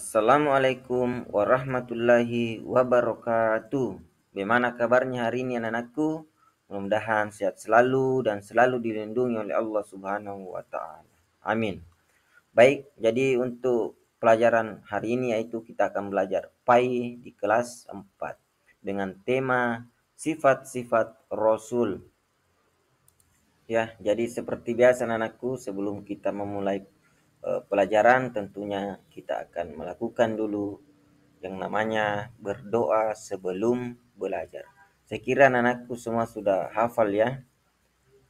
Assalamualaikum warahmatullahi wabarakatuh. Bagaimana kabarnya hari ini anak-anakku? Mudah-mudahan sehat selalu dan selalu dilindungi oleh Allah Subhanahu wa taala. Amin. Baik, jadi untuk pelajaran hari ini yaitu kita akan belajar PAI di kelas 4 dengan tema sifat-sifat Rasul. Ya, jadi seperti biasa anak-anakku sebelum kita memulai pelajaran tentunya kita akan melakukan dulu yang namanya berdoa sebelum belajar. Saya kira anak-anakku semua sudah hafal ya.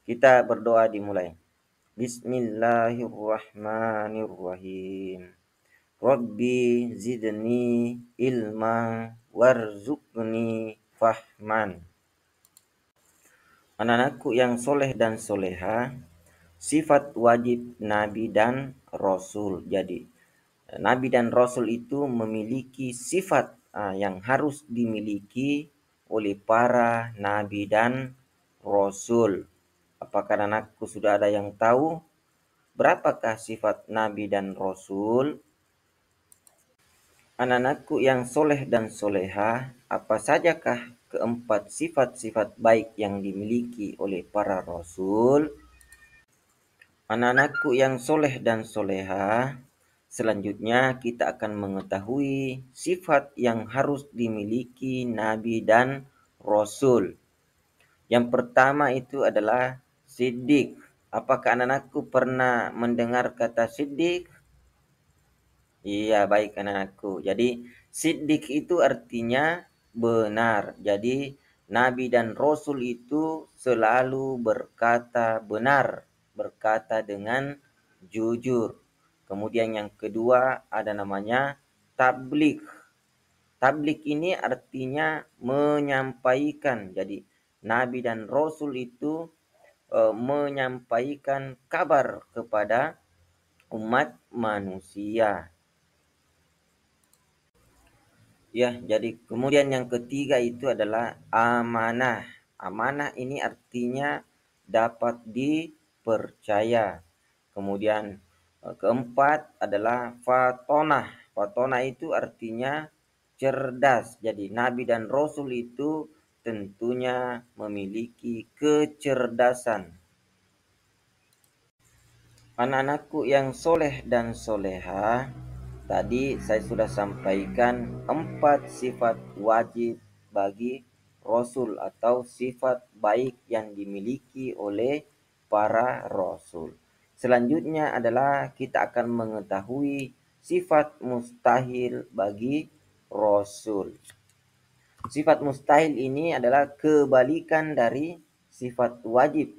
Kita berdoa dimulai. Bismillahirrahmanirrahim. Rabbi zidni ilma warzuqni fahman. Anak-anakku yang soleh dan soleha, sifat wajib Nabi dan Rasul. Jadi Nabi dan Rasul itu memiliki sifat yang harus dimiliki oleh para Nabi dan Rasul. Apakah anakku sudah ada yang tahu berapakah sifat Nabi dan Rasul? Anak-anakku yang soleh dan soleha, apa sajakah keempat sifat-sifat baik yang dimiliki oleh para Rasul? Anak-anakku yang soleh dan soleha, selanjutnya kita akan mengetahui sifat yang harus dimiliki Nabi dan Rasul. Yang pertama itu adalah siddiq. Apakah anak-anakku pernah mendengar kata siddiq? Iya, baik anak-anakku. Jadi siddiq itu artinya benar. Jadi Nabi dan Rasul itu selalu berkata benar, berkata dengan jujur. Kemudian yang kedua ada namanya tabligh. Tabligh ini artinya menyampaikan. Jadi Nabi dan Rasul itu menyampaikan kabar kepada umat manusia. Ya, jadi kemudian yang ketiga itu adalah amanah. Amanah ini artinya dapat dipercaya. Kemudian keempat adalah fatonah. Fatonah itu artinya cerdas. Jadi Nabi dan Rasul itu tentunya memiliki kecerdasan. Anak-anakku yang soleh dan soleha, tadi saya sudah sampaikan 4 sifat wajib bagi Rasul atau sifat baik yang dimiliki oleh para Rasul. Selanjutnya adalah kita akan mengetahui sifat mustahil bagi Rasul. Sifat mustahil ini adalah kebalikan dari sifat wajib.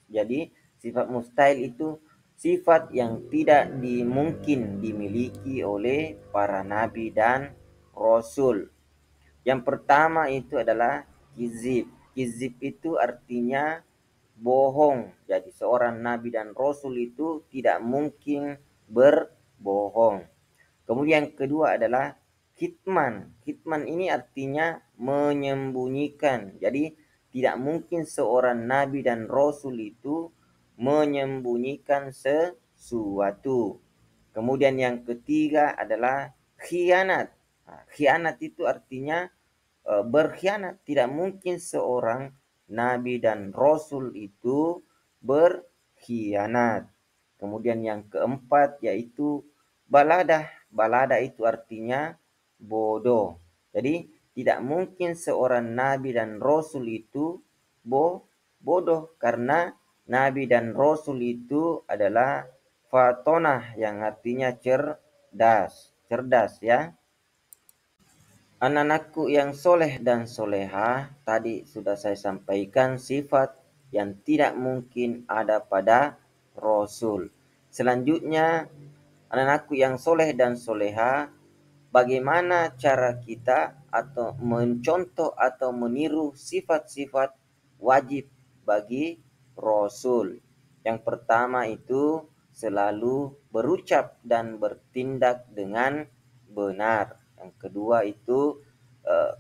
Jadi sifat mustahil itu sifat yang tidak dimungkin dimiliki oleh para nabi dan rasul. Yang pertama itu adalah kizib. Kizib itu artinya bohong. Jadi seorang nabi dan rasul itu tidak mungkin berbohong. Kemudian yang kedua adalah kitman. Kitman ini artinya menyembunyikan. Jadi tidak mungkin seorang nabi dan rasul itu menyembunyikan sesuatu. Kemudian yang ketiga adalah khianat. Khianat itu artinya berkhianat. Tidak mungkin seorang nabi dan rasul itu berkhianat. Kemudian yang keempat yaitu baladah. Baladah itu artinya bodoh. Jadi tidak mungkin seorang nabi dan rasul itu bodoh karena nabi dan rasul itu adalah fatonah yang artinya cerdas. Cerdas ya. Anak-anakku yang soleh dan soleha, tadi sudah saya sampaikan sifat yang tidak mungkin ada pada Rasul. Selanjutnya, anak-anakku yang soleh dan soleha, bagaimana cara kita atau mencontoh atau meniru sifat-sifat wajib bagi Rasul. Yang pertama itu selalu berucap dan bertindak dengan benar. Yang kedua itu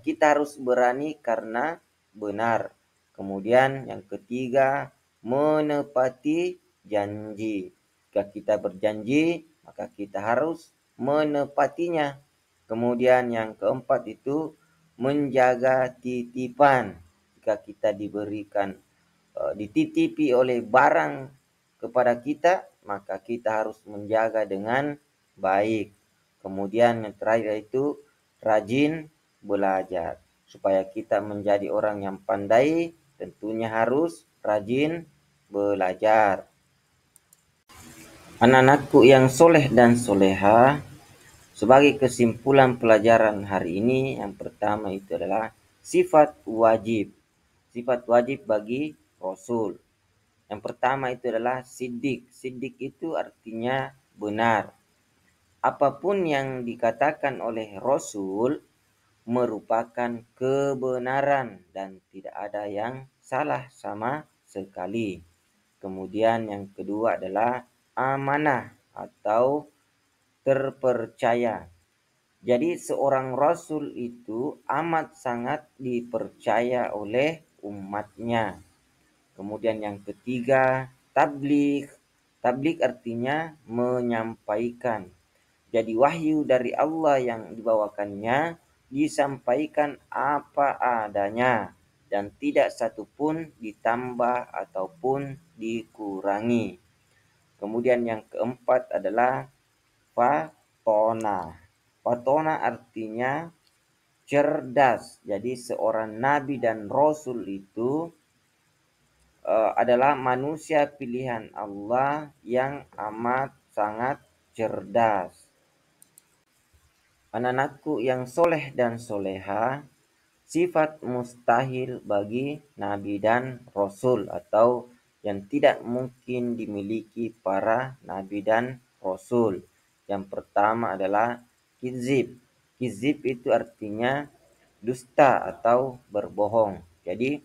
kita harus berani karena benar. Kemudian yang ketiga menepati janji. Jika kita berjanji, maka kita harus menepatinya. Kemudian yang keempat itu menjaga titipan. Jika kita diberikan dititipi oleh barang kepada kita, maka kita harus menjaga dengan baik. Kemudian yang terakhir itu rajin belajar. Supaya kita menjadi orang yang pandai, tentunya harus rajin belajar. Anak-anakku yang soleh dan soleha, sebagai kesimpulan pelajaran hari ini, yang pertama itu adalah sifat wajib. Sifat wajib bagi Rasul. Yang pertama itu adalah siddiq. Siddiq itu artinya benar. Apapun yang dikatakan oleh Rasul merupakan kebenaran dan tidak ada yang salah sama sekali. Kemudian yang kedua adalah amanah atau terpercaya. Jadi seorang rasul itu amat sangat dipercaya oleh umatnya. Kemudian yang ketiga, tabligh. Tabligh artinya menyampaikan. Jadi wahyu dari Allah yang dibawakannya disampaikan apa adanya dan tidak satupun ditambah ataupun dikurangi. Kemudian yang keempat adalah fatona. Fatona artinya cerdas. Jadi seorang nabi dan rasul itu adalah manusia pilihan Allah yang amat sangat cerdas. Anak-anakku yang soleh dan soleha, sifat mustahil bagi nabi dan rasul atau yang tidak mungkin dimiliki para nabi dan rasul. Yang pertama adalah kizib. Kizib itu artinya dusta atau berbohong. Jadi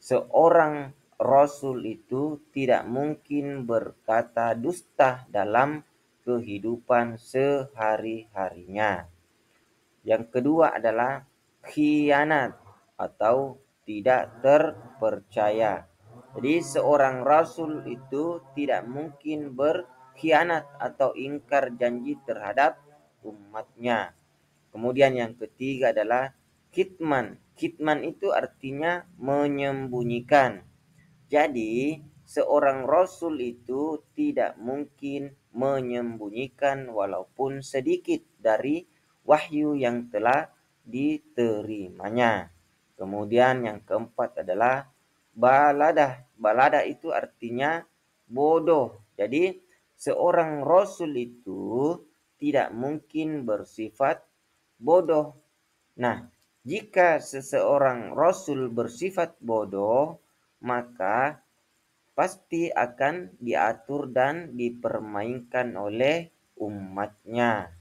seorang rasul itu tidak mungkin berkata dusta dalam kehidupan sehari-harinya. Yang kedua adalah khianat atau tidak terpercaya. Jadi seorang rasul itu tidak mungkin berkhianat atau ingkar janji terhadap umatnya. Kemudian yang ketiga adalah kitman. Kitman itu artinya menyembunyikan. Jadi seorang rasul itu tidak mungkin menyembunyikan walaupun sedikit dari wahyu yang telah diterimanya. Kemudian yang keempat adalah baladah. Baladah itu artinya bodoh. Jadi seorang rasul itu tidak mungkin bersifat bodoh. Nah, jika seseorang rasul bersifat bodoh, maka pasti akan diatur dan dipermainkan oleh umatnya.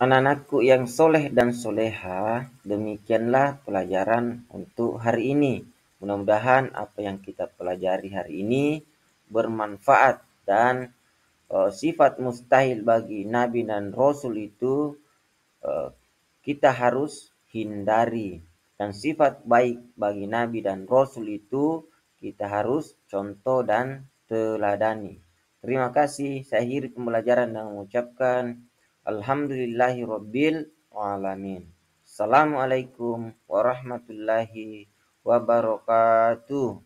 Anak-anakku yang soleh dan soleha, demikianlah pelajaran untuk hari ini. Mudah-mudahan apa yang kita pelajari hari ini bermanfaat dan sifat mustahil bagi Nabi dan Rasul itu kita harus hindari. Dan sifat baik bagi Nabi dan Rasul itu kita harus contoh dan teladani. Terima kasih. Saya akhiri pembelajaran dengan mengucapkan Alhamdulillahirabbil alamin. Assalamualaikum warahmatullahi wabarakatuh.